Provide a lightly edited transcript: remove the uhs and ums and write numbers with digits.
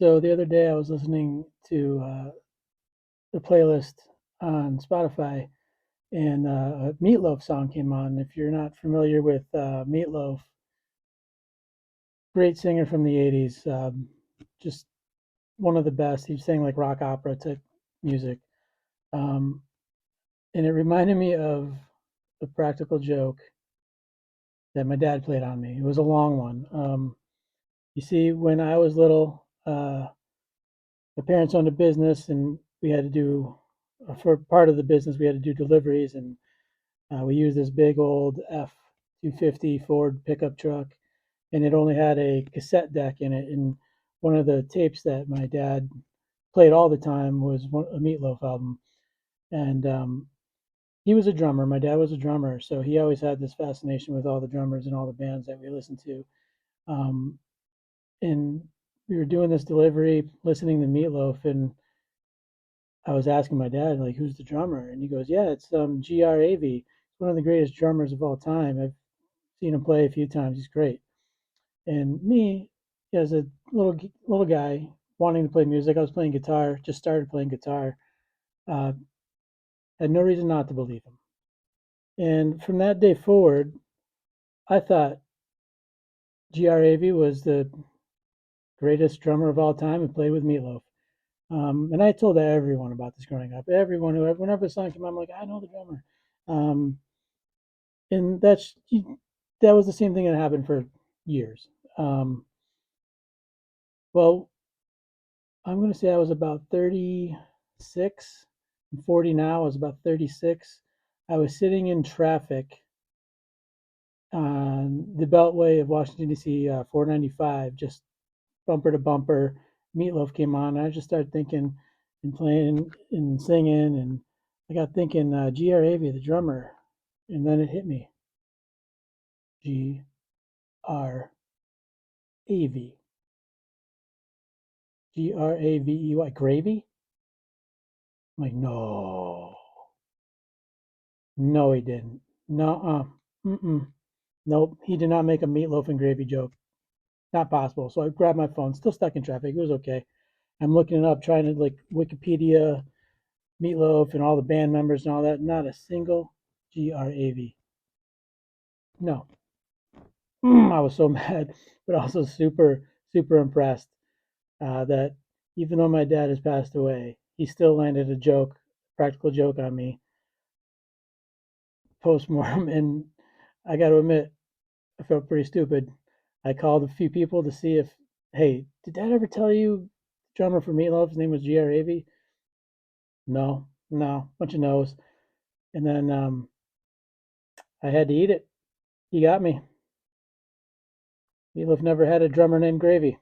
So the other day I was listening to the playlist on Spotify, and a Meatloaf song came on. If you're not familiar with Meatloaf, great singer from the '80s, just one of the best. He sang like rock opera type music, um, and it reminded me of a practical joke that my dad played on me. It was a long one. You see, when I was little, my parents owned a business, and we had to do for part of the business we had to do deliveries, and we used this big old F-250 Ford pickup truck, and it only had a cassette deck in it. And one of the tapes that my dad played all the time was a Meatloaf album. And he was a drummer. My dad was a drummer, so he always had this fascination with all the drummers and all the bands that we listened to. Um, and we were doing this delivery, listening to Meatloaf, and I was asking my dad, like, who's the drummer? And he goes, yeah, it's GRAV. He's one of the greatest drummers of all time. I've seen him play a few times. He's great. And me, as a little guy wanting to play music, I was playing guitar, just started playing guitar, uh, had no reason not to believe him. And from that day forward, I thought GRAV was the greatest drummer of all time and played with Meatloaf. And I told everyone about this growing up. Everyone who, whenever a song came out, I'm like, I know the drummer. Um, and that was the same thing that happened for years. Um, well, I'm going to say I was about 36. I'm 40 now. I was about 36. I was sitting in traffic on the Beltway of Washington, D.C., 495, just bumper to bumper. Meatloaf came on. And I just started thinking and playing and singing. And I got thinking, GRAV, the drummer. And then it hit me, GRAV. GRAVEY. Gravy? I'm like, no. No, he didn't. No, mm-mm. Nope, he did not make a meatloaf and gravy joke. Not possible. So I grabbed my phone, still stuck in traffic. It was okay. I'm looking it up, trying to like Wikipedia meatloaf and all the band members and all that. Not a single GRAV. No. I was so mad, but also super impressed that even though my dad has passed away, he still landed a joke, practical joke on me post-mortem. And I got to admit, I felt pretty stupid. I called a few people to see if, hey, did Dad ever tell you drummer for Meatloaf? His name was GRAV? No, no, bunch of no's. And then I had to eat it. He got me. Meatloaf never had a drummer named Gravy.